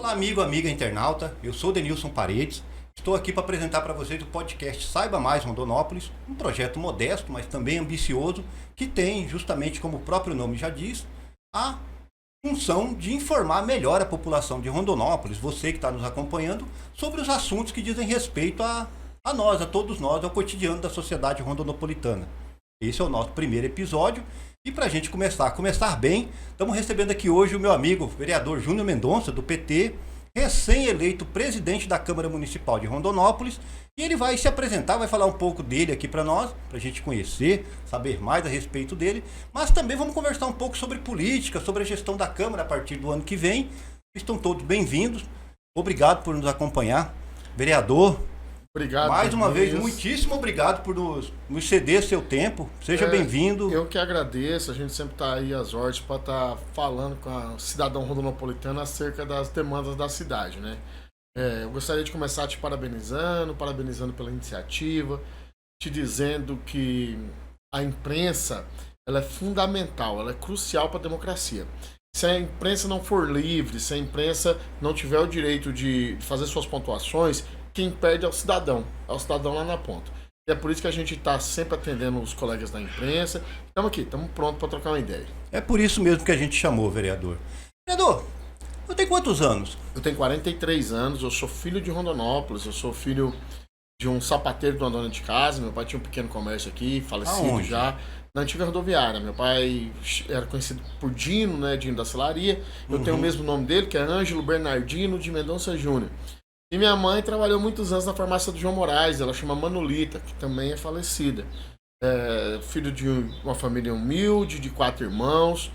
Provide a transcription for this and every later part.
Olá, amigo, amiga internauta. Eu sou Denilson Paredes. Estou aqui para apresentar para vocês o podcast Saiba Mais Rondonópolis, um projeto modesto, mas também ambicioso, que tem, justamente como o próprio nome já diz, a função de informar melhor a população de Rondonópolis, você que está nos acompanhando, sobre os assuntos que dizem respeito a nós, a todos nós, ao cotidiano da sociedade rondonopolitana. Esse é o nosso primeiro episódio. E para a gente começar bem, estamos recebendo aqui hoje o meu amigo, vereador Júnior Mendonça, do PT, recém-eleito presidente da Câmara Municipal de Rondonópolis. E ele vai se apresentar, vai falar um pouco dele aqui para nós, para a gente conhecer, saber mais a respeito dele. Mas também vamos conversar um pouco sobre política, sobre a gestão da Câmara a partir do ano que vem. Estão todos bem-vindos. Obrigado por nos acompanhar. Vereador, obrigado. Mais uma vez, muitíssimo obrigado por nos ceder seu tempo. Seja bem-vindo. Eu que agradeço. A gente sempre está aí às ordens para estar falando com a cidadão rondonopolitana acerca das demandas da cidade, né? Eu gostaria de começar te parabenizando pela iniciativa, te dizendo que a imprensa ela é fundamental, ela é crucial para a democracia. Se a imprensa não for livre, se a imprensa não tiver o direito de fazer suas pontuações, quem perde é o cidadão lá na ponta. E é por isso que a gente está sempre atendendo os colegas da imprensa. Estamos aqui, estamos prontos para trocar uma ideia. É por isso mesmo que a gente chamou, vereador. Vereador, você tem quantos anos? Eu tenho 43 anos, eu sou filho de Rondonópolis, eu sou filho de um sapateiro de uma dona de casa. Meu pai tinha um pequeno comércio aqui, falecido Aonde? já, na antiga rodoviária. Meu pai era conhecido por Dino, né, Dino da Celaria. Eu tenho o mesmo nome dele, que é Ângelo Bernardino de Mendonça Júnior. E minha mãe trabalhou muitos anos na farmácia do João Moraes, ela chama Manolita, que também é falecida. Filho de uma família humilde, de 4 irmãos,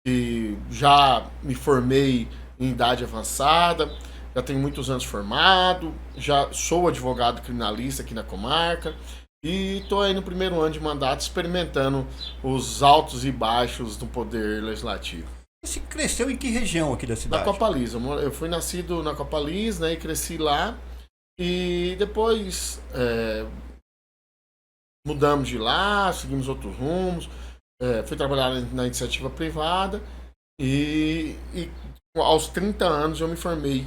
e já me formei em idade avançada, já tenho muitos anos formado, já sou advogado criminalista aqui na comarca, e estou aí no primeiro ano de mandato experimentando os altos e baixos do poder legislativo. Você cresceu em que região aqui da cidade? Na Copalis. Eu fui nascido na Copalis, né, e cresci lá. E depois mudamos de lá, seguimos outros rumos. Fui trabalhar na iniciativa privada. E aos 30 anos eu me formei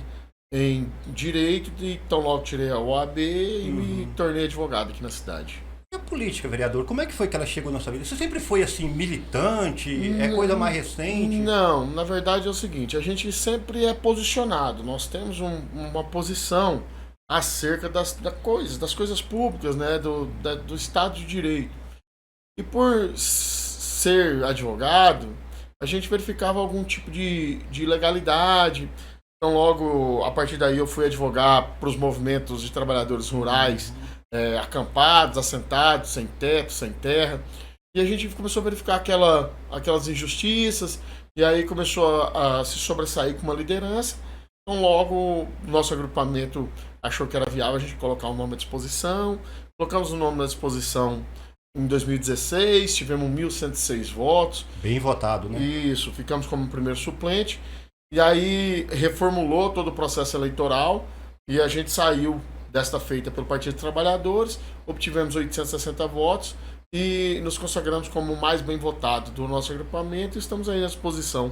em Direito. Então logo tirei a OAB e me tornei advogado aqui na cidade. E a política, vereador, como é que foi que ela chegou na sua vida? Você sempre foi assim, militante? É coisa mais recente? Não, na verdade é o seguinte, a gente sempre é posicionado, nós temos uma posição acerca das coisas públicas, né, do Estado de Direito. E por ser advogado, a gente verificava algum tipo de ilegalidade. Então logo, a partir daí eu fui advogar para os movimentos de trabalhadores rurais, acampados, assentados, sem teto, sem terra. E a gente começou a verificar aquelas injustiças, e aí começou a se sobressair com uma liderança. Então logo o nosso agrupamento achou que era viável a gente colocar o nome à disposição. Colocamos o nome à disposição em 2016, tivemos 1.106 votos. Bem votado, né? Isso, ficamos como primeiro suplente. E aí reformulou todo o processo eleitoral e a gente saiu desta feita pelo Partido dos Trabalhadores, obtivemos 860 votos e nos consagramos como o mais bem votado do nosso agrupamento e estamos aí à disposição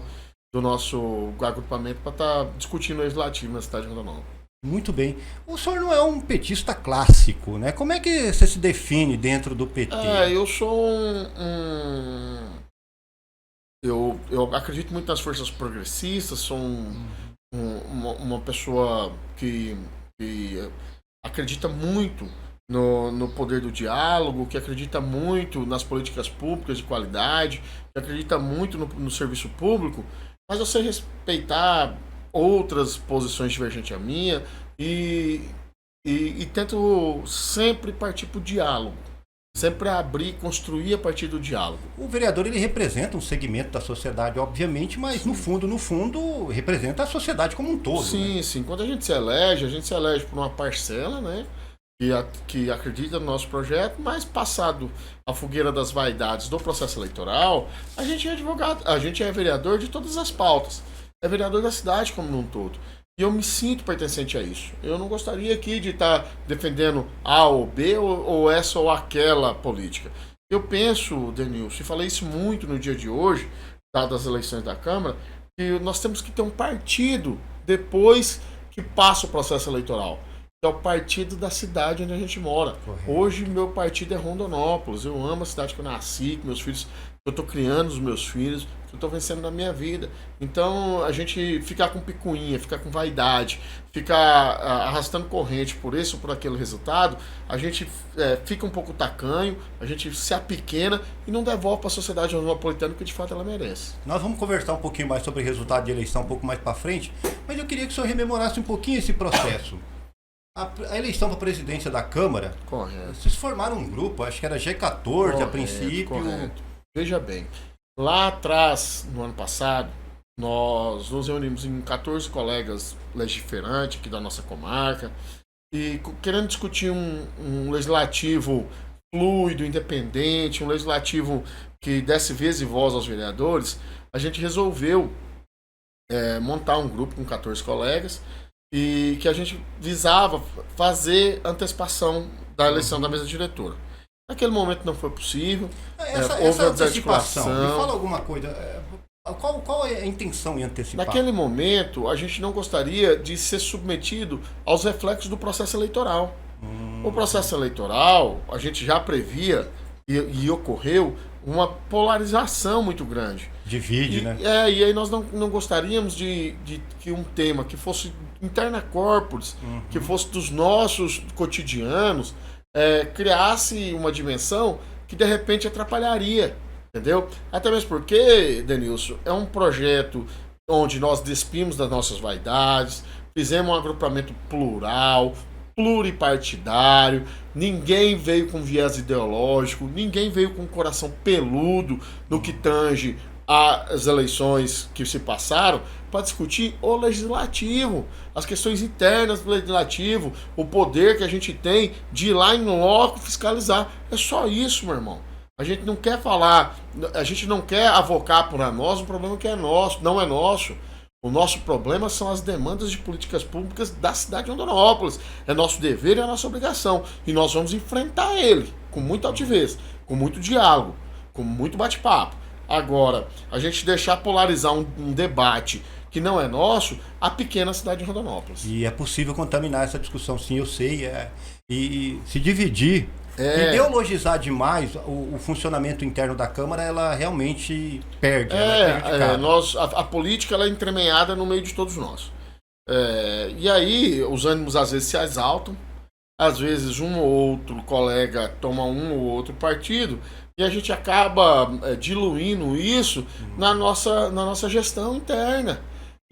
do nosso agrupamento para estar discutindo o legislativo na cidade de Rondonópolis. Muito bem. O senhor não é um petista clássico, né? Como é que você se define dentro do PT? Eu sou Eu acredito muito nas forças progressistas, sou uma pessoa que acredita muito no poder do diálogo, que acredita muito nas políticas públicas de qualidade, que acredita muito no serviço público, mas eu sei respeitar outras posições divergentes à minha e tento sempre partir para o diálogo, sempre abrir, construir a partir do diálogo. O vereador, ele representa um segmento da sociedade, obviamente, mas sim, no fundo, representa a sociedade como um todo. Sim, né? Sim. Quando a gente se elege por uma parcela, né, que acredita no nosso projeto, mas passado a fogueira das vaidades do processo eleitoral, a gente é advogado, a gente é vereador de todas as pautas. É vereador da cidade como um todo. E eu me sinto pertencente a isso. Eu não gostaria aqui de estar defendendo A ou B ou essa ou aquela política. Eu penso, Denilson, e falei isso muito no dia de hoje, dadas as eleições da Câmara, que nós temos que ter um partido depois que passa o processo eleitoral. É o partido da cidade onde a gente mora. Correto. Hoje, meu partido é Rondonópolis. Eu amo a cidade que eu nasci, que meus filhos, eu estou criando os meus filhos, que eu estou vencendo na minha vida. Então, a gente ficar com picuinha, ficar com vaidade, ficar arrastando corrente por esse ou por aquele resultado, a gente fica um pouco tacanho, a gente se apequena e não devolve para a sociedade rondinopolitana o que de fato ela merece. Nós vamos conversar um pouquinho mais sobre o resultado de eleição um pouco mais para frente, mas eu queria que o senhor rememorasse um pouquinho esse processo. A eleição para a presidência da Câmara, Correto. vocês formaram um grupo, acho que era G14 a princípio. Correto. Veja bem, lá atrás, no ano passado, nós nos reunimos em 14 colegas legiferantes aqui da nossa comarca e querendo discutir um legislativo fluido, independente, um legislativo que desse vez e voz aos vereadores, a gente resolveu montar um grupo com 14 colegas e que a gente visava fazer antecipação da eleição da mesa diretora. Naquele momento não foi possível. Houve a antecipação. Me fala alguma coisa. Qual é a intenção em antecipar? Naquele momento, a gente não gostaria de ser submetido aos reflexos do processo eleitoral. O processo eleitoral, a gente já previa e ocorreu uma polarização muito grande. Divide, né? E aí nós não gostaríamos de que um tema que fosse interna corporis, que fosse dos nossos cotidianos, criasse uma dimensão que de repente atrapalharia, entendeu? Até mesmo porque, Denilson, é um projeto onde nós despimos das nossas vaidades, fizemos um agrupamento plural, pluripartidário, ninguém veio com viés ideológico, ninguém veio com coração peludo no que tange as eleições que se passaram para discutir o legislativo, as questões internas do legislativo, o poder que a gente tem de ir lá em loco fiscalizar. É só isso, meu irmão. A gente não quer falar, a gente não quer avocar para nós um problema que é nosso, não é nosso. O nosso problema são as demandas de políticas públicas da cidade de Rondonópolis. É nosso dever e é nossa obrigação. E nós vamos enfrentar ele com muita altivez, com muito diálogo, com muito bate-papo. Agora, a gente deixar polarizar um debate que não é nosso, a pequena cidade de Rondonópolis. E é possível contaminar essa discussão, sim, eu sei. E se dividir, ideologizar demais o funcionamento interno da Câmara, ela realmente perde. A política ela é entremeada no meio de todos nós. E aí, os ânimos às vezes se exaltam, às vezes um ou outro colega toma um ou outro partido, e a gente acaba diluindo isso na nossa gestão interna.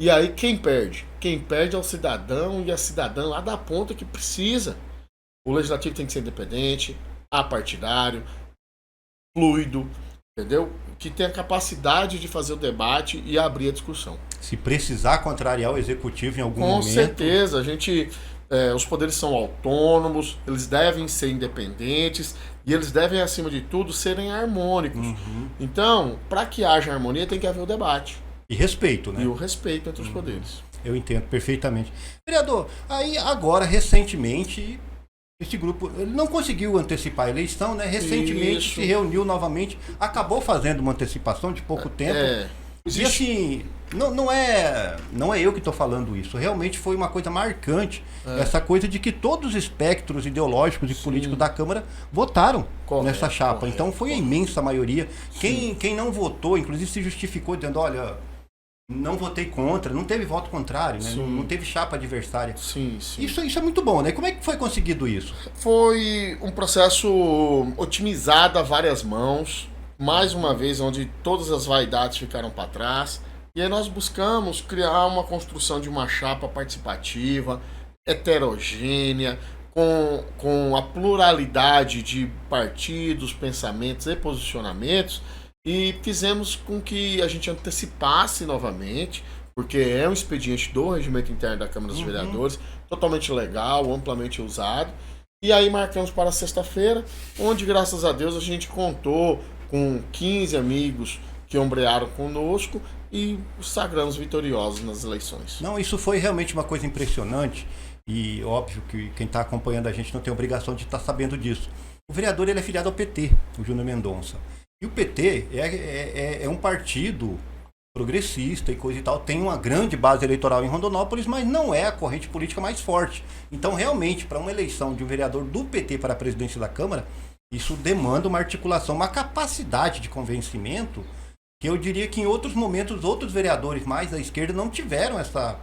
E aí quem perde? Quem perde é o cidadão e a cidadã lá da ponta que precisa. O legislativo tem que ser independente, apartidário, fluido, entendeu? Que tenha capacidade de fazer o debate e abrir a discussão. Se precisar contrariar o executivo em algum momento... Com certeza, os poderes são autônomos, eles devem ser independentes e eles devem, acima de tudo, serem harmônicos. Então, para que haja harmonia, tem que haver o debate. E respeito, né? E o respeito entre os poderes. Eu entendo perfeitamente. Vereador, aí agora, recentemente, esse grupo ele não conseguiu antecipar a eleição, né? Recentemente se reuniu novamente, acabou fazendo uma antecipação de pouco tempo. E assim, não é eu que estou falando isso, realmente foi uma coisa marcante, essa coisa de que todos os espectros ideológicos e políticos da Câmara votaram nessa chapa. Então foi a imensa maioria. Quem não votou, inclusive se justificou dizendo, olha, não votei contra, não teve voto contrário, né? Não teve chapa adversária. Sim. Isso é muito bom, né? Como é que foi conseguido isso? Foi um processo otimizado a várias mãos, mais uma vez, onde todas as vaidades ficaram para trás. E aí nós buscamos criar uma construção de uma chapa participativa, heterogênea, com a pluralidade de partidos, pensamentos e posicionamentos, e fizemos com que a gente antecipasse novamente, porque é um expediente do regimento interno da Câmara dos Vereadores, totalmente legal, amplamente usado. E aí marcamos para sexta-feira, onde, graças a Deus, a gente contou com 15 amigos que ombrearam conosco e sagramos vitoriosos nas eleições. Não, isso foi realmente uma coisa impressionante e óbvio que quem está acompanhando a gente não tem obrigação de estar sabendo disso. O vereador ele é filiado ao PT, o Júnior Mendonça. E o PT é um partido progressista e coisa e tal, tem uma grande base eleitoral em Rondonópolis, mas não é a corrente política mais forte. Então, realmente, para uma eleição de um vereador do PT para a presidência da Câmara, isso demanda uma articulação, uma capacidade de convencimento, que eu diria que em outros momentos, outros vereadores mais da esquerda não tiveram essa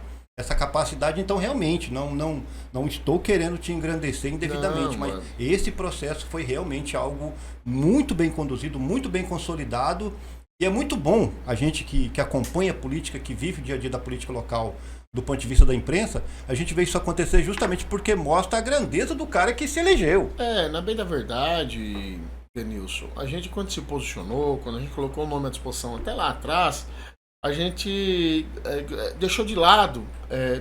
capacidade. Então, realmente, não estou querendo te engrandecer indevidamente, mas esse processo foi realmente algo muito bem conduzido, muito bem consolidado. E é muito bom a gente que acompanha a política, que vive o dia a dia da política local do ponto de vista da imprensa, a gente vê isso acontecer justamente porque mostra a grandeza do cara que se elegeu. Na bem da verdade, Denilson, a gente quando se posicionou, quando a gente colocou o nome à disposição até lá atrás, a gente deixou de lado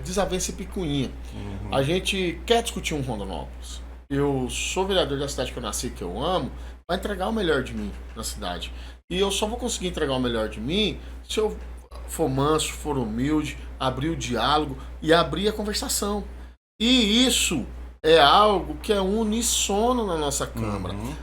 desavença e picuinha. Uhum. A gente quer discutir um Rondonópolis. Eu sou vereador da cidade que eu nasci, que eu amo, vai entregar o melhor de mim na cidade. E eu só vou conseguir entregar o melhor de mim se eu for manso, for humilde, abrir o diálogo e abrir a conversação. E isso é algo que é unissono na nossa Câmara. Uhum.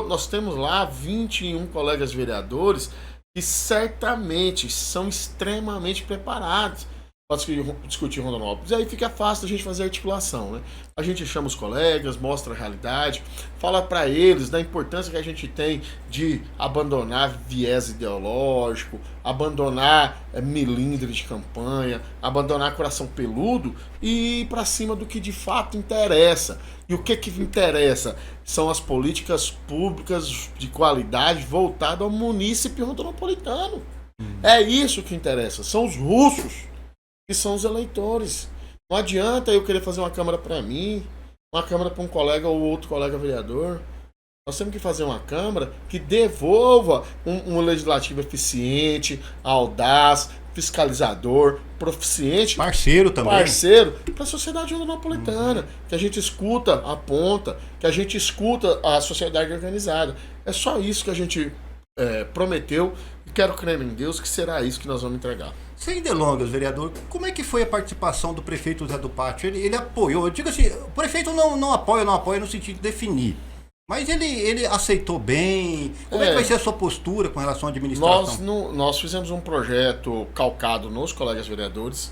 Nós temos lá 21 colegas vereadores que certamente são extremamente preparados para discutir Rondonópolis. E aí fica fácil a gente fazer articulação, né? A gente chama os colegas, mostra a realidade, fala para eles da importância que a gente tem de abandonar viés ideológico, abandonar milindre de campanha, abandonar coração peludo e ir para cima do que de fato interessa. E o que interessa são as políticas públicas de qualidade voltadas ao munícipe rondonopolitano. É isso que interessa, são os russos que são os eleitores. Não adianta eu querer fazer uma Câmara para mim, uma Câmara para um colega ou outro colega vereador. Nós temos que fazer uma Câmara que devolva um legislativo eficiente, audaz, fiscalizador, proficiente. Parceiro também. Parceiro para a sociedade rondinopolitana. Uhum. Que a gente escuta a ponta, que a gente escuta a sociedade organizada. É só isso que a gente prometeu e quero crer em Deus que será isso que nós vamos entregar. Sem delongas, vereador, como é que foi a participação do prefeito Zé do Pátio? Ele apoiou, eu digo assim, o prefeito não apoia no sentido de definir, mas ele aceitou bem. Como é que vai ser a sua postura com relação à administração? Nós fizemos um projeto calcado nos colegas vereadores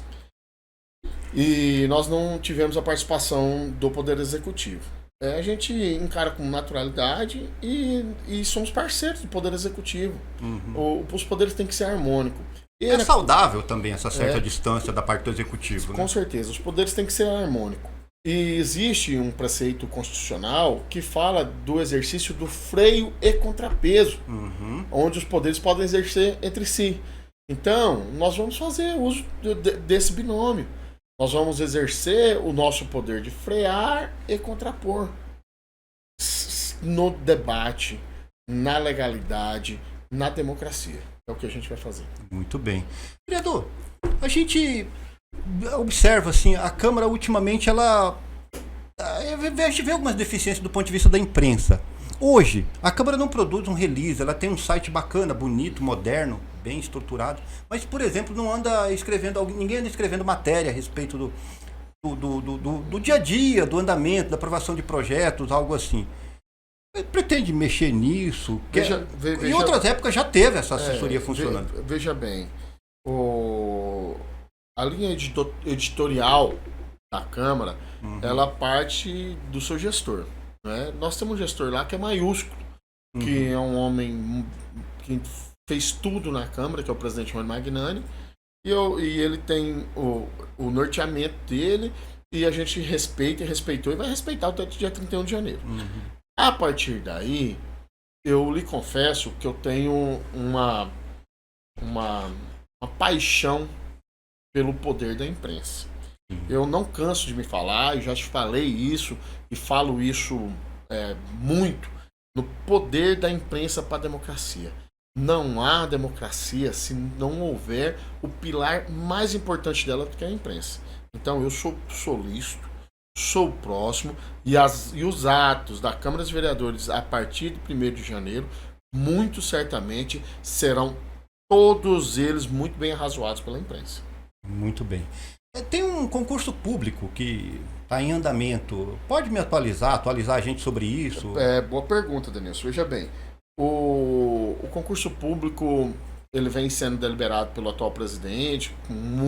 e nós não tivemos a participação do Poder Executivo. A gente encara com naturalidade e somos parceiros do Poder Executivo. Uhum. Os poderes têm que ser harmônicos. É saudável também essa certa distância da parte do executivo, né? Com certeza, os poderes têm que ser harmônicos. E existe um preceito constitucional que fala do exercício do freio e contrapeso, onde os poderes podem exercer entre si. Então, nós vamos fazer uso desse binômio. Nós vamos exercer o nosso poder de frear e contrapor no debate, na legalidade, na democracia. É o que a gente vai fazer. Muito bem. Vereador, a gente observa assim, a Câmara ultimamente a gente vê algumas deficiências do ponto de vista da imprensa. Hoje, a Câmara não produz um release, ela tem um site bacana, bonito, moderno, bem estruturado, mas, por exemplo, não anda escrevendo, ninguém anda escrevendo matéria a respeito do dia a dia, do andamento, da aprovação de projetos, algo assim. Pretende mexer nisso? Em outras épocas já teve essa assessoria funcionando. Veja bem, a linha editorial da Câmara, ela parte do seu gestor. Né? Nós temos um gestor lá que é maiúsculo, que é um homem que fez tudo na Câmara, que é o presidente Rony Magnani, e ele tem o norteamento dele, e a gente respeita e respeitou, e vai respeitar até o dia 31 de janeiro. A partir daí, eu lhe confesso que eu tenho uma paixão pelo poder da imprensa. Eu não canso de me falar, eu já te falei isso e falo isso muito, no poder da imprensa para a democracia. Não há democracia se não houver o pilar mais importante dela, que é a imprensa. Então eu sou solícito, sou próximo e os atos da Câmara dos Vereadores a partir do 1º de janeiro, muito certamente serão todos eles muito bem arrazoados pela imprensa. Muito bem. Tem um concurso público que está em andamento. Pode me atualizar a gente sobre isso? Boa pergunta, Denilson. Veja bem, o concurso público ele vem sendo deliberado pelo atual presidente,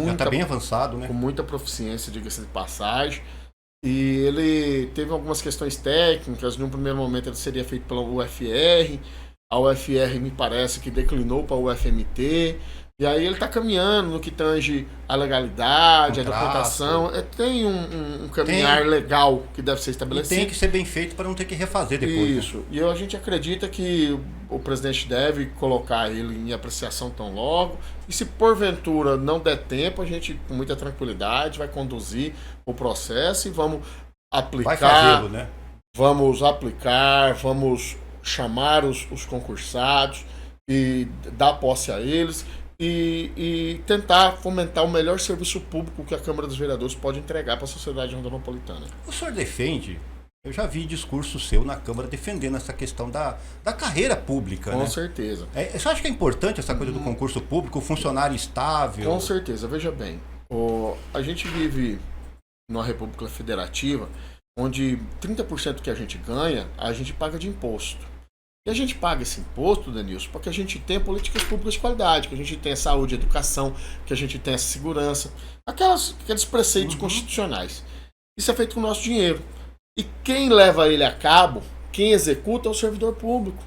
Já está bem avançado, né? com muita proficiência, diga-se de passagem. E ele teve algumas questões técnicas. Num primeiro momento ele seria feito pela UFR. A UFR me parece que declinou para a UFMT. E aí ele está caminhando no que tange a legalidade, a documentação. Tem um caminhar legal que deve ser estabelecido. E tem que ser bem feito para não ter que refazer depois. Isso. Né? E a gente acredita que o presidente deve colocar ele em apreciação tão logo. E se porventura não der tempo, a gente, com muita tranquilidade, vai conduzir o processo e vamos aplicar. Vai fazê-lo, né? Vamos aplicar, vamos chamar os concursados e dar posse a eles. E tentar fomentar o melhor serviço público que a Câmara dos Vereadores pode entregar para a sociedade rondônopolitana. O senhor defende, eu já vi discurso seu na Câmara defendendo essa questão da carreira pública, Com né? certeza. Você acha que é importante essa coisa do concurso público, o funcionário estável? Com certeza. Veja bem, a gente vive numa república federativa onde 30% que a gente ganha, a gente paga de imposto. E a gente paga esse imposto, Denilson, porque a gente tem políticas públicas de qualidade, que a gente tem saúde, educação, que a gente tem segurança, aqueles preceitos constitucionais. Isso é feito com o nosso dinheiro. E quem leva ele a cabo, quem executa é o servidor público.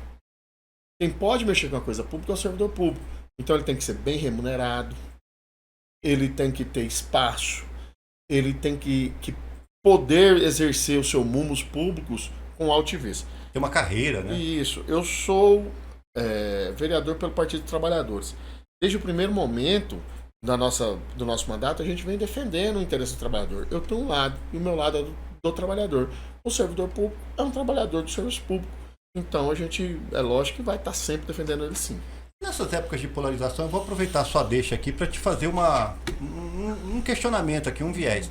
Quem pode mexer com a coisa pública é o servidor público. Então ele tem que ser bem remunerado, ele tem que ter espaço, ele tem que poder exercer os seus mumos públicos com altivez. Tem uma carreira, né? Isso. Eu sou vereador pelo Partido dos Trabalhadores. Desde o primeiro momento do nosso mandato, a gente vem defendendo o interesse do trabalhador. Eu tenho um lado, e o meu lado é do trabalhador. O servidor público é um trabalhador do serviço público. Então a gente, é lógico que vai estar sempre defendendo ele sim. Nessas épocas de polarização, eu vou aproveitar a sua deixa aqui para te fazer um questionamento aqui, um viés.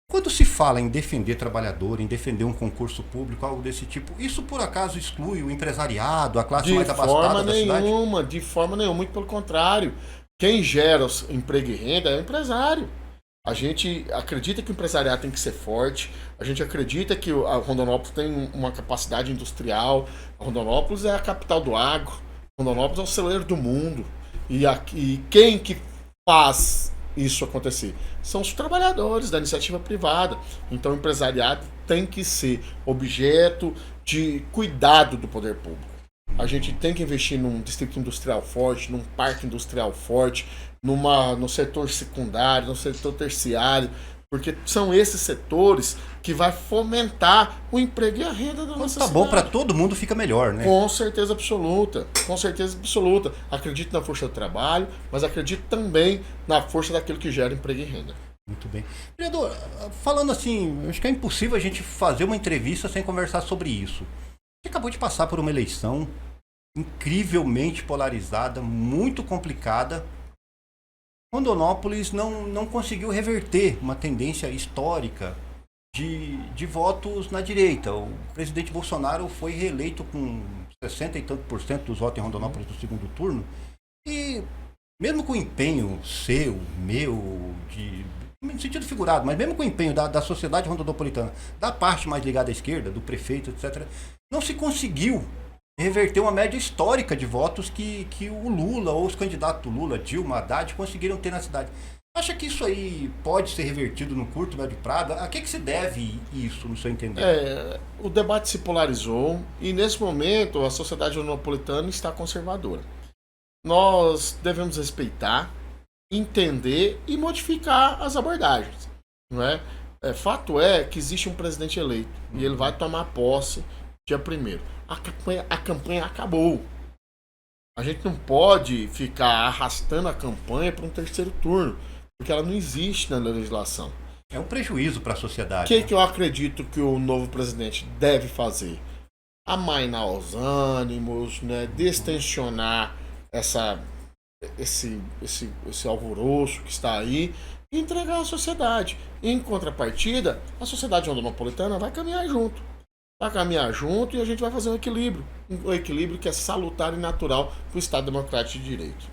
Quando se fala em defender trabalhador, em defender um concurso público, algo desse tipo, isso por acaso exclui o empresariado, a classe mais abastada da cidade? De forma nenhuma, muito pelo contrário. Quem gera emprego e renda é o empresário. A gente acredita que o empresariado tem que ser forte, a gente acredita que a Rondonópolis tem uma capacidade industrial, a Rondonópolis é a capital do agro, a Rondonópolis é o celeiro do mundo. E quem que faz isso acontecer? São os trabalhadores da iniciativa privada. Então o empresariado tem que ser objeto de cuidado do poder público. A gente tem que investir num distrito industrial forte, num parque industrial forte, no setor secundário, no setor terciário, porque são esses setores que vai fomentar o emprego e a renda da nossa cidade. Tá bom para todo mundo, fica melhor, né? Com certeza absoluta, com certeza absoluta. Acredito na força do trabalho, mas acredito também na força daquilo que gera emprego e renda. Muito bem. Vereador, falando assim, acho que é impossível a gente fazer uma entrevista sem conversar sobre isso. Você acabou de passar por uma eleição incrivelmente polarizada, muito complicada. Rondonópolis não conseguiu reverter uma tendência histórica de votos na direita. O presidente Bolsonaro foi reeleito com 60 e tanto por cento dos votos em Rondonópolis no segundo turno. E mesmo com o empenho seu, meu, no sentido figurado, mas mesmo com o empenho da sociedade rondonópolitana, da parte mais ligada à esquerda, do prefeito, etc., não se conseguiu reverter uma média histórica de votos que o Lula ou os candidatos Lula, Dilma, Haddad conseguiram ter na cidade. Acha que isso aí pode ser revertido no curto, médio prazo? A que se deve isso, no seu entender? O debate se polarizou e, nesse momento, a sociedade rondonópolitana está conservadora. Nós devemos respeitar, entender e modificar as abordagens. Não é? Fato é que existe um presidente eleito e ele vai tomar posse dia 1º. A campanha acabou. A gente não pode ficar arrastando a campanha para um terceiro turno, porque ela não existe na legislação. É um prejuízo para a sociedade. O que eu acredito que o novo presidente deve fazer? Amainar os ânimos, né? Destensionar esse alvoroço que está aí e entregar à sociedade. Em contrapartida, a sociedade rondonópolitana vai caminhar junto. E a gente vai fazer um equilíbrio que é salutar e natural para o Estado Democrático de Direito.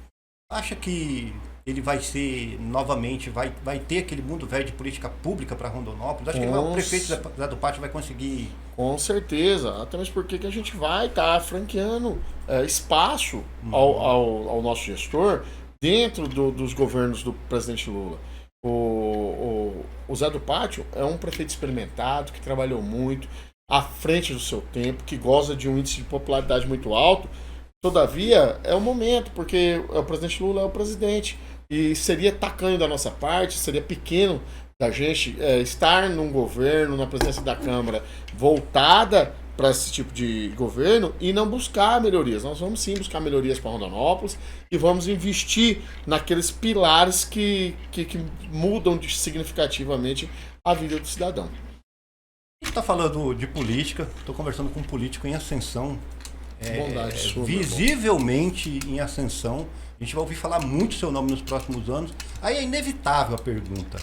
Acha que ele vai ser novamente, vai ter aquele mundo velho de política pública para Rondonópolis? Acho que o prefeito Zé do Pátio vai conseguir. Com certeza, até mesmo porque que a gente vai estar franqueando espaço ao nosso gestor dentro dos governos do presidente Lula. O Zé do Pátio é um prefeito experimentado, que trabalhou muito, à frente do seu tempo, que goza de um índice de popularidade muito alto. Todavia, é o momento, porque o presidente Lula é o presidente. E seria tacanho da nossa parte, seria pequeno da gente estar num governo, na presidência da Câmara, voltada para esse tipo de governo e não buscar melhorias. Nós vamos sim buscar melhorias para Rondonópolis e vamos investir naqueles pilares que mudam significativamente a vida do cidadão. A gente está falando de política, estou conversando com um político em ascensão, visivelmente em ascensão. A gente vai ouvir falar muito seu nome nos próximos anos. Aí é inevitável a pergunta.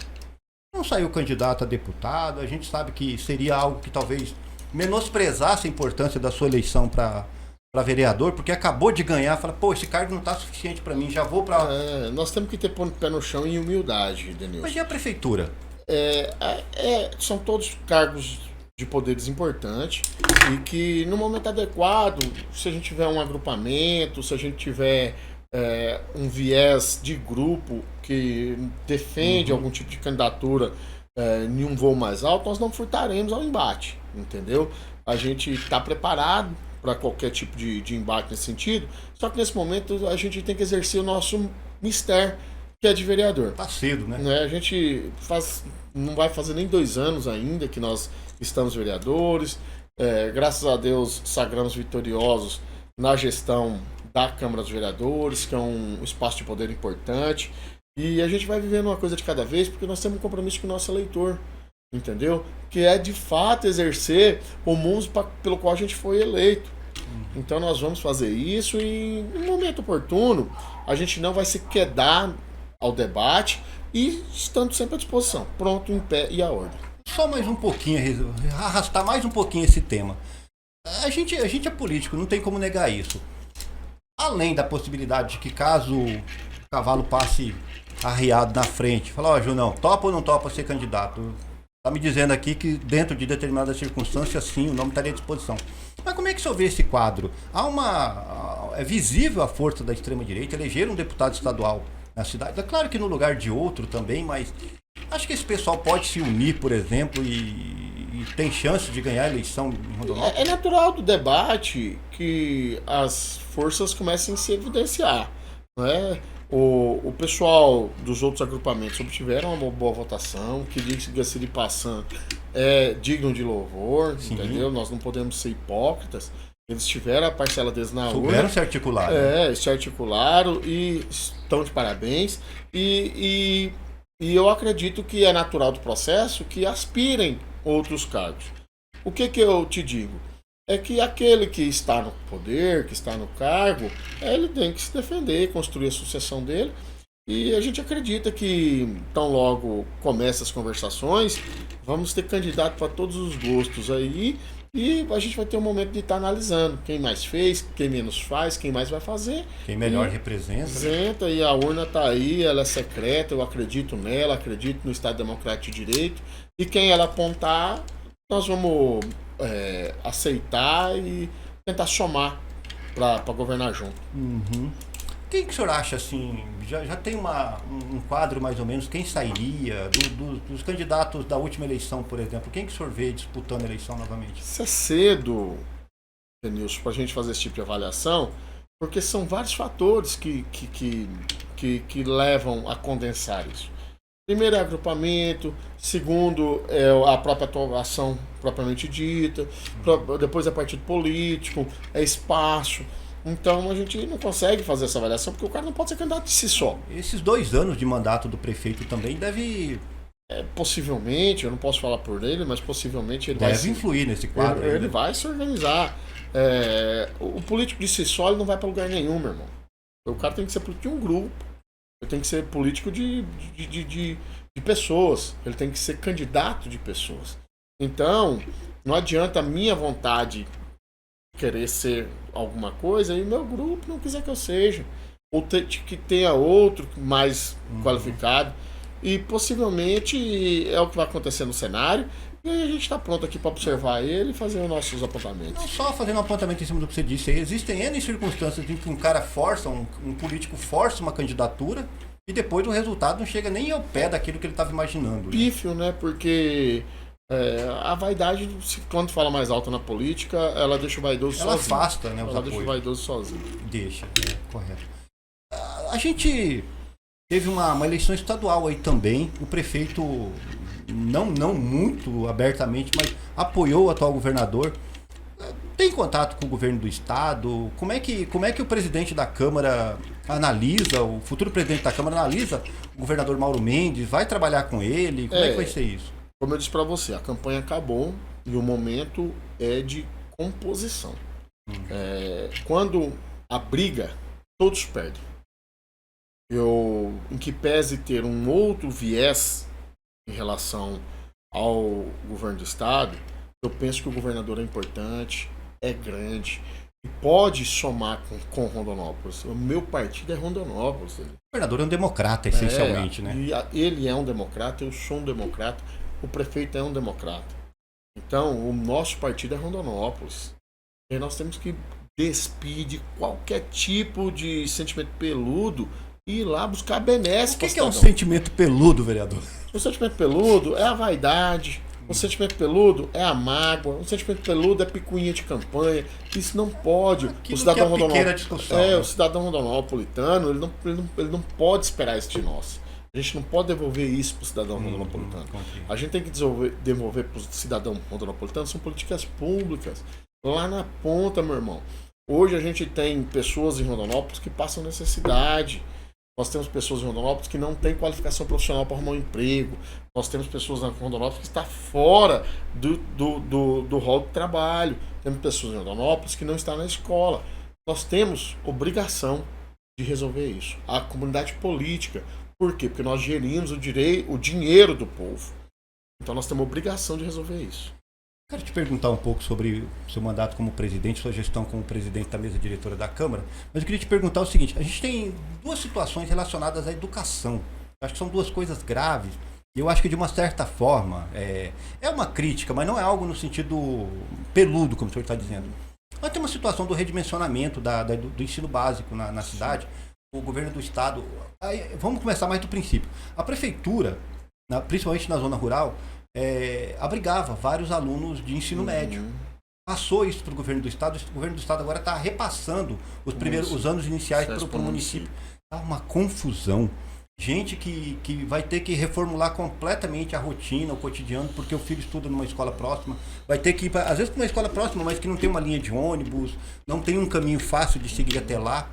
Não saiu candidato a deputado, a gente sabe que seria algo que talvez menosprezasse a importância da sua eleição para vereador, porque acabou de ganhar, fala, pô, esse cargo não está suficiente para mim, já vou para... nós temos que ter pé no chão e humildade, Denilson. Mas e a prefeitura? São todos cargos de poderes importantes e que no momento adequado, se a gente tiver um agrupamento, se a gente tiver um viés de grupo que defende algum tipo de candidatura em um voo mais alto, nós não furtaremos ao embate, entendeu? A gente está preparado para qualquer tipo de embate nesse sentido, só que nesse momento a gente tem que exercer o nosso mistério, que é de vereador. Tá cedo, né? A gente não vai fazer nem 2 anos ainda que nós estamos vereadores, graças a Deus sagramos vitoriosos na gestão da Câmara dos Vereadores, que é um espaço de poder importante, e a gente vai vivendo uma coisa de cada vez, porque nós temos um compromisso com o nosso eleitor, entendeu? Que é de fato exercer o mundo pelo qual a gente foi eleito. Então nós vamos fazer isso e no momento oportuno a gente não vai se quedar ao debate e estando sempre à disposição, pronto, em pé e à ordem. Só mais um pouquinho, arrastar mais um pouquinho esse tema. A gente é político, não tem como negar isso. Além da possibilidade de que caso o cavalo passe arriado na frente, fala, ó, Junão, topa ou não topa ser candidato? Tá me dizendo aqui que dentro de determinadas circunstâncias, sim, o nome estaria à disposição. Mas como é que o senhor vê esse quadro? É visível a força da extrema-direita eleger um deputado estadual na cidade. É claro que no lugar de outro também, mas acho que esse pessoal pode se unir, por exemplo, e tem chance de ganhar a eleição em Rondonópolis? É natural do debate que as forças comecem a se evidenciar, não é? O pessoal dos outros agrupamentos obtiveram uma boa votação, que diga-se de passando, é digno de louvor, sim, entendeu? Nós não podemos ser hipócritas. Eles tiveram a parcela deles na urna. Souberam se articular. Se articularam e estão de parabéns. E eu acredito que é natural do processo que aspirem outros cargos. O que eu te digo? É que aquele que está no poder, que está no cargo, ele tem que se defender, construir a sucessão dele. E a gente acredita que, tão logo começam as conversações, vamos ter candidato para todos os gostos aí. E a gente vai ter um momento de estar analisando quem mais fez, quem menos faz, quem mais vai fazer. Quem melhor representa. E a urna está aí, ela é secreta, eu acredito nela, acredito no Estado Democrático de Direito. E quem ela apontar, nós vamos aceitar e tentar somar para governar junto. Uhum. Quem que o senhor acha assim, já tem um quadro mais ou menos, quem sairia dos candidatos da última eleição, por exemplo, quem que o senhor vê disputando a eleição novamente? Isso é cedo, Denilson, para a gente fazer esse tipo de avaliação, porque são vários fatores que levam a condensar isso. Primeiro é agrupamento, segundo é a própria atuação propriamente dita, depois é partido político, é espaço. Então a gente não consegue fazer essa avaliação porque o cara não pode ser candidato de si só. Esses 2 anos de mandato do prefeito também deve... possivelmente, eu não posso falar por ele, mas possivelmente ele deve influir nesse quadro. Ele vai se organizar. O político de si só ele não vai para lugar nenhum, meu irmão. O cara tem que ser político de um grupo. Ele tem que ser político de pessoas. Ele tem que ser candidato de pessoas. Então, não adianta a minha vontade querer ser alguma coisa e meu grupo não quiser que eu seja. ou que tenha outro mais qualificado. E possivelmente é o que vai acontecer no cenário. E aí a gente está pronto aqui para observar ele e fazer os nossos apontamentos. Não só fazendo um apontamento em cima do que você disse, existem N circunstâncias em que um cara força, um político força uma candidatura e depois o resultado não chega nem ao pé daquilo que ele estava imaginando. Pífio, né? Porque a vaidade, quando fala mais alto na política, ela deixa o vaidoso sozinho. Ela afasta, né, os Ela apoios. deixa o vaidoso sozinho. Deixa, correto. A gente teve uma eleição estadual aí também, o prefeito não muito abertamente, mas apoiou o atual governador. Tem contato com o governo do estado? Como é que o presidente da Câmara analisa, o futuro presidente da Câmara analisa o governador Mauro Mendes? Vai trabalhar com ele? Como é que vai ser isso? Como eu disse para você, a campanha acabou e o momento é de composição. Quando a briga, todos perdem. Em que pese ter um outro viés em relação ao governo do estado, eu penso que o governador é importante, é grande e pode somar com Rondonópolis. O meu partido é Rondonópolis. O governador é um democrata, essencialmente, né? E ele é um democrata, eu sou um democrata, o prefeito é um democrata. Então, o nosso partido é Rondonópolis. E nós temos que despir de qualquer tipo de sentimento peludo e ir lá buscar benéfico. O que é um sentimento peludo, vereador? O sentimento peludo é a vaidade. O sentimento peludo é a mágoa. O sentimento peludo é picuinha de campanha. Isso não pode. O cidadão o cidadão rondonopolitano, ele não pode esperar isso de nós. A gente não pode devolver isso para o cidadão rondonopolitano. A gente tem que devolver para o cidadão rondonopolitano são políticas públicas. Lá na ponta, meu irmão. Hoje a gente tem pessoas em Rondonópolis que passam necessidade. Nós temos pessoas em Rondonópolis que não têm qualificação profissional para arrumar um emprego. Nós temos pessoas em Rondonópolis que estão fora do rol de trabalho. Temos pessoas em Rondonópolis que não estão na escola. Nós temos obrigação de resolver isso. A comunidade política. Por quê? Porque nós gerimos o dinheiro do povo. Então nós temos obrigação de resolver isso. Quero te perguntar um pouco sobre o seu mandato como presidente, sua gestão como presidente da mesa diretora da Câmara, mas eu queria te perguntar o seguinte: a gente tem duas situações relacionadas à educação. Acho que são duas coisas graves. E eu acho que de uma certa forma é uma crítica, mas não é algo no sentido peludo, como o senhor está dizendo. Mas tem uma situação do redimensionamento do ensino básico na cidade. O governo do estado. Vamos começar mais do princípio. A prefeitura, principalmente na zona rural, abrigava vários alunos de ensino médio. Passou isso para o governo do estado. O governo do estado agora está repassando os anos iniciais para o município. Há uma confusão. Gente que vai ter que reformular completamente a rotina, o cotidiano, porque o filho estuda numa escola próxima. Vai ter que ir, às vezes, para uma escola próxima, mas que não tem uma linha de ônibus, não tem um caminho fácil de seguir até lá.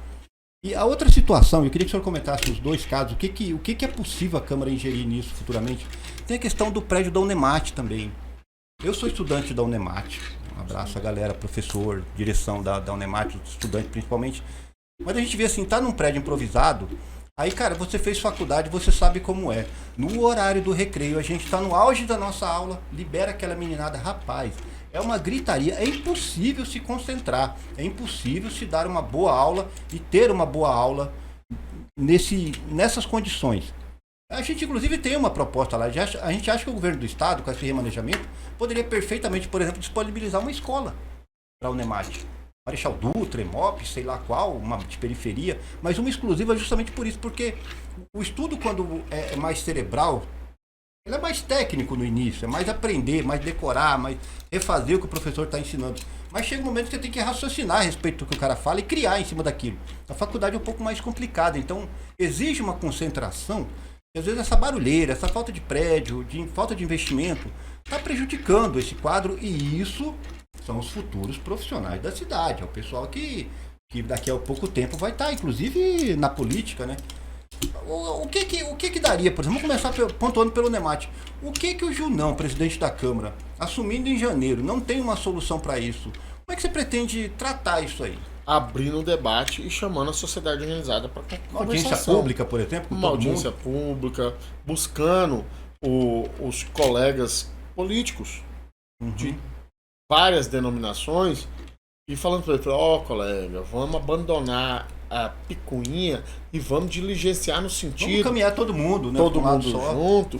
E a outra situação, eu queria que o senhor comentasse os dois casos, o que é possível a Câmara ingerir nisso futuramente. Tem a questão do prédio da Unemat também. Eu sou estudante da Unemat, um abraço à galera, professor, direção da Unemat, estudante principalmente. Mas a gente vê assim, tá num prédio improvisado, aí cara, você fez faculdade, você sabe como é. No horário do recreio, a gente tá no auge da nossa aula, libera aquela meninada, rapaz, é uma gritaria, é impossível se concentrar, é impossível se dar uma boa aula e ter uma boa aula nessas condições. A gente, inclusive, tem uma proposta lá. A gente acha que o governo do estado, com esse remanejamento, poderia perfeitamente, por exemplo, disponibilizar uma escola para a Unemat. Marechal Dutra, Emop, sei lá qual, uma de periferia, mas uma exclusiva justamente por isso, porque o estudo, quando é mais cerebral, ele é mais técnico no início, é mais aprender, mais decorar, mais refazer o que o professor está ensinando. Mas chega um momento que você tem que raciocinar a respeito do que o cara fala e criar em cima daquilo. A faculdade é um pouco mais complicada, então exige uma concentração. E às vezes essa barulheira, essa falta de prédio, falta de investimento, está prejudicando esse quadro, e isso são os futuros profissionais da cidade. É o pessoal que daqui a pouco tempo vai estar, inclusive, na política, né? O que daria, por exemplo, vamos começar pontuando pelo Unemat. O que o Junão, presidente da Câmara, assumindo em janeiro, não tem uma solução para isso? Como é que você pretende tratar isso aí? Abrindo um debate e chamando a sociedade organizada para uma audiência pública, por exemplo? Uma audiência pública, buscando os colegas políticos de várias denominações e falando para ele, colega, vamos abandonar a picuinha e vamos diligenciar no sentido... Vamos caminhar todo mundo, né? Todo mundo junto,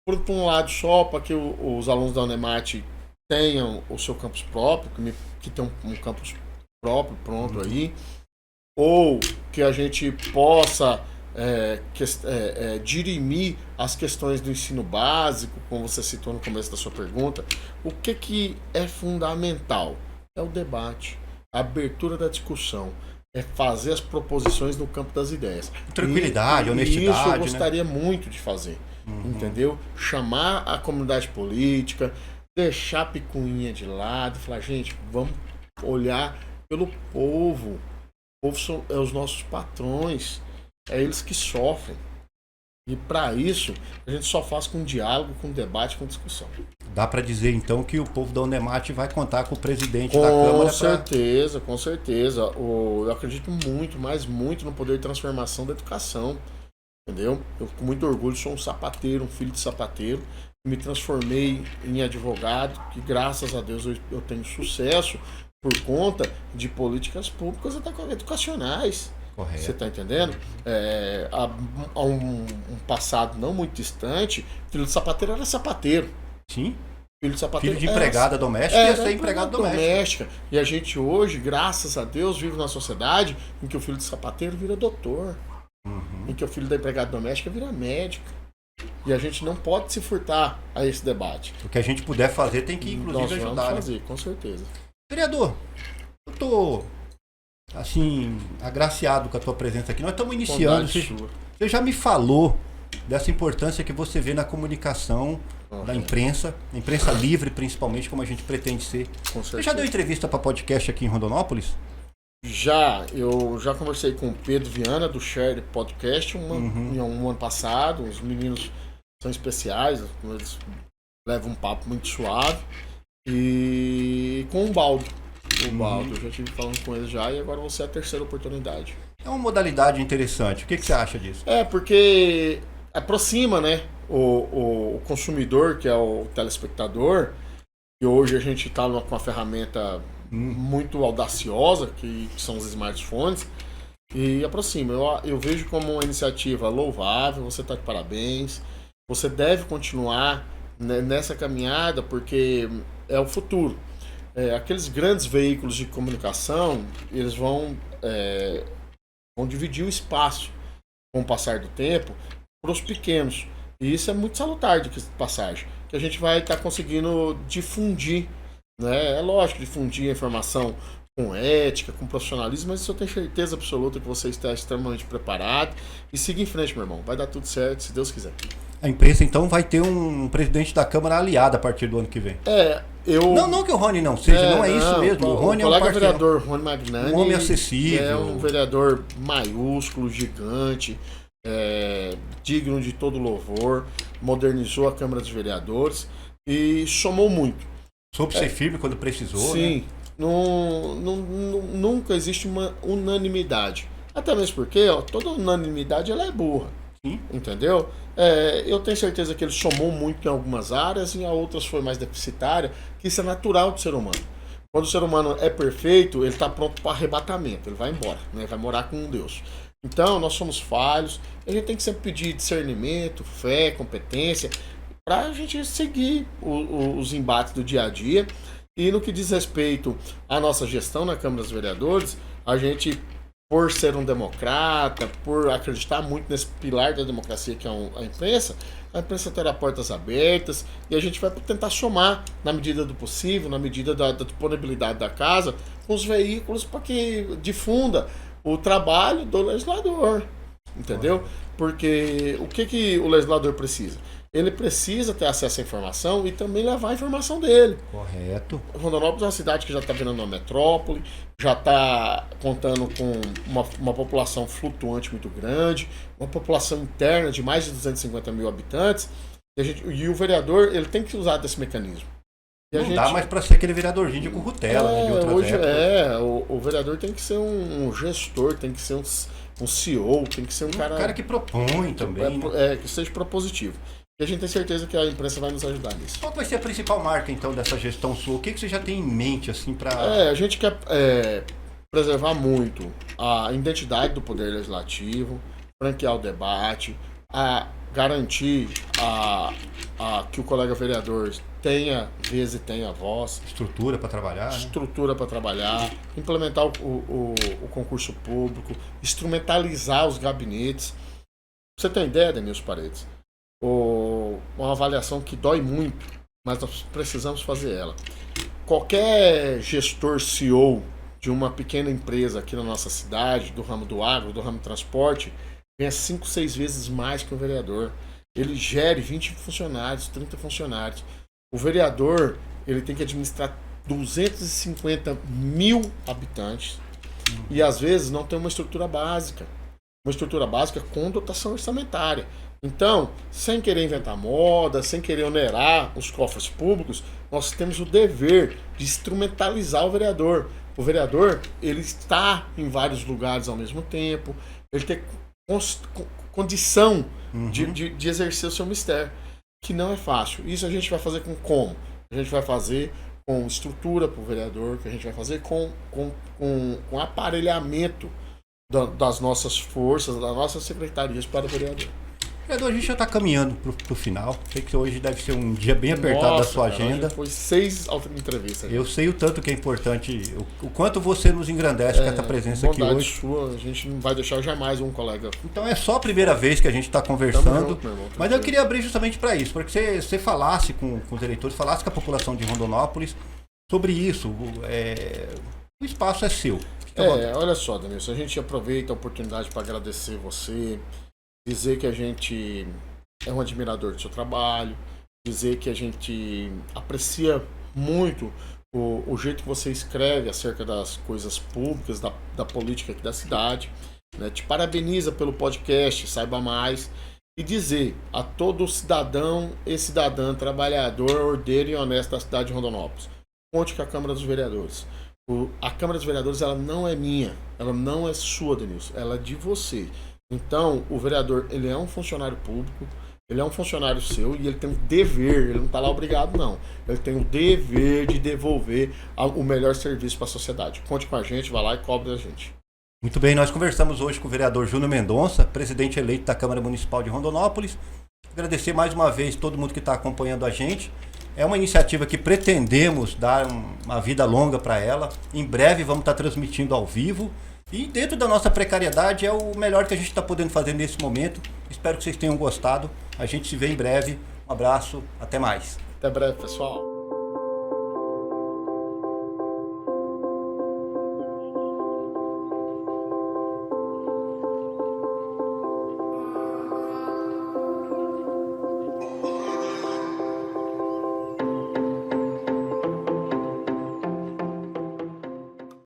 por um lado só, para que os alunos da Unemate tenham o seu campus próprio, que tem um campus próprio pronto aí, ou que a gente possa dirimir as questões do ensino básico, como você citou no começo da sua pergunta. O que é fundamental? É o debate, a abertura da discussão, é fazer as proposições no campo das ideias. Tranquilidade, honestidade. Isso eu gostaria muito de fazer, entendeu? Chamar a comunidade política, deixar a picuinha de lado, falar, gente, vamos olhar pelo povo. O povo é os nossos patrões, é eles que sofrem. E para isso, a gente só faz com diálogo, com debate, com discussão. Dá para dizer, então, que o povo da Unemate vai contar com o presidente da Câmara? Com certeza, com certeza. Eu acredito muito, mas muito no poder de transformação da educação. Entendeu? Eu, com muito orgulho, sou um sapateiro, um filho de sapateiro. Me transformei em advogado, que graças a Deus eu tenho sucesso por conta de políticas públicas educacionais. Correto. Você está entendendo? Há um passado não muito distante, filho de sapateiro era sapateiro. Sim. Filho de sapateiro. Filho de empregada doméstica ia ser empregado doméstica. E a gente hoje, graças a Deus, vive numa sociedade em que o filho de sapateiro vira doutor. Em que o filho da empregada doméstica vira médico. E a gente não pode se furtar a esse debate. O que a gente puder fazer tem que, inclusive, nós ajudar. Vamos fazer, com certeza. Vereador, eu tô, assim, agraciado com a tua presença aqui. Nós estamos iniciando. Você já me falou dessa importância que você vê na comunicação da imprensa livre, principalmente, como a gente pretende ser. Você já deu entrevista para podcast aqui em Rondonópolis? Eu já conversei com o Pedro Viana, do Share Podcast, um ano passado. Os meninos são especiais, eles levam um papo muito suave. E com o Baldo. Eu já estive falando com ele já, e agora vai ser a terceira oportunidade. É uma modalidade interessante. O que você acha disso? Porque aproxima, né, o consumidor, que é o telespectador, e hoje a gente está com uma ferramenta muito audaciosa, que são os smartphones, e aproxima. Eu vejo como uma iniciativa louvável, você está de parabéns, você deve continuar nessa caminhada, porque é o futuro. Aqueles grandes veículos de comunicação, eles vão dividir o espaço com o passar do tempo para os pequenos. E isso é muito salutar de passagem, que a gente vai estar conseguindo difundir, né? É lógico, difundir a informação com ética, com profissionalismo, mas isso eu tenho certeza absoluta que você está extremamente preparado. E siga em frente, meu irmão. Vai dar tudo certo, se Deus quiser. A imprensa, então, vai ter um presidente da Câmara aliado a partir do ano que vem. Não que o Rony não seja, não é isso mesmo. O Rony é um parceiro. Vereador Rony Magnani, um homem acessível. É um vereador maiúsculo, gigante, digno de todo louvor, modernizou a Câmara dos Vereadores e somou muito. Soube ser firme quando precisou, sim, né? Nunca existe uma unanimidade. Até mesmo porque toda unanimidade ela é burra. Sim. Entendeu? Eu tenho certeza que ele somou muito em algumas áreas e em outras foi mais deficitária, que isso é natural do ser humano. Quando o ser humano é perfeito, ele está pronto para arrebatamento, ele vai embora, né? Vai morar com um Deus. Então, nós somos falhos, a gente tem que sempre pedir discernimento, fé, competência, para a gente seguir os embates do dia a dia. E no que diz respeito à nossa gestão na Câmara dos Vereadores, a gente, por ser um democrata, por acreditar muito nesse pilar da democracia que é a imprensa terá portas abertas e a gente vai tentar somar, na medida do possível, na medida da disponibilidade da casa, com os veículos para que difunda o trabalho do legislador, entendeu? Porque o que o legislador precisa? Ele precisa ter acesso à informação e também levar a informação dele. Correto. Rondonópolis é uma cidade que já está virando uma metrópole, já está contando com uma população flutuante muito grande, uma população interna de mais de 250 mil habitantes, e o vereador ele tem que usar desse mecanismo. Não dá mais para ser aquele vereadorzinho de currutela, né, de outras hoje épocas. O vereador tem que ser um gestor, tem que ser um CEO, tem que ser um cara que propõe também. Que seja propositivo. E a gente tem certeza que a imprensa vai nos ajudar nisso. Qual vai ser a principal marca, então, dessa gestão sua? O que você já tem em mente, assim, para... A gente quer preservar muito a identidade do Poder Legislativo, franquear o debate, a garantir que o colega vereador tenha vez e tenha voz. Estrutura para trabalhar. Estrutura para trabalhar, implementar o concurso público, instrumentalizar os gabinetes. Você tem ideia, Denilson Paredes? Uma avaliação que dói muito, mas nós precisamos fazer ela. Qualquer gestor CEO de uma pequena empresa aqui na nossa cidade, do ramo do agro, do ramo do transporte, ganha 5, 6 vezes mais que o vereador. Ele gere 20 funcionários, 30 funcionários. O vereador, ele tem que administrar 250 mil habitantes e às vezes não tem uma estrutura básica. Uma estrutura básica com dotação orçamentária. Então, sem querer inventar moda, sem querer onerar os cofres públicos, nós temos o dever de instrumentalizar o vereador. O vereador, ele está em vários lugares ao mesmo tempo, ele tem condição de exercer o seu mistério, que não é fácil. Isso a gente vai fazer com como? A gente vai fazer com estrutura para o vereador, que a gente vai fazer com aparelhamento das nossas forças, das nossas secretarias para o vereador. Vereador, a gente já está caminhando para o final. Sei que hoje deve ser um dia bem apertado da sua agenda. Foi 6 entrevistas. Eu sei o tanto que é importante, o quanto você nos engrandece com essa presença aqui hoje. Sua, a gente não vai deixar jamais um colega. Então é só a primeira vez que a gente está conversando. Junto, irmão, mas eu queria abrir justamente para isso, para que você falasse com os eleitores, falasse com a população de Rondonópolis sobre isso. O espaço é seu. Olha só, Denilson, a gente aproveita a oportunidade para agradecer você, dizer que a gente é um admirador do seu trabalho, dizer que a gente aprecia muito o jeito que você escreve acerca das coisas públicas, da política aqui da cidade, né? Te parabeniza pelo podcast Saiba Mais e dizer a todo cidadão e cidadã, trabalhador, ordeiro e honesto da cidade de Rondonópolis, conte com a Câmara dos Vereadores. A Câmara dos Vereadores, ela não é minha, ela não é sua, Denilson, ela é de você. Então, o vereador, ele é um funcionário público, ele é um funcionário seu e ele tem um dever, ele não está lá obrigado não, ele tem o dever de devolver o melhor serviço para a sociedade. Conte com a gente, vai lá e cobre a gente. Muito bem, nós conversamos hoje com o vereador Júnior Mendonça, presidente eleito da Câmara Municipal de Rondonópolis. Agradecer mais uma vez todo mundo que está acompanhando a gente. É uma iniciativa que pretendemos dar uma vida longa para ela. Em breve vamos estar transmitindo ao vivo. E dentro da nossa precariedade é o melhor que a gente está podendo fazer nesse momento. Espero que vocês tenham gostado. A gente se vê em breve. Um abraço, até mais. Até breve, pessoal.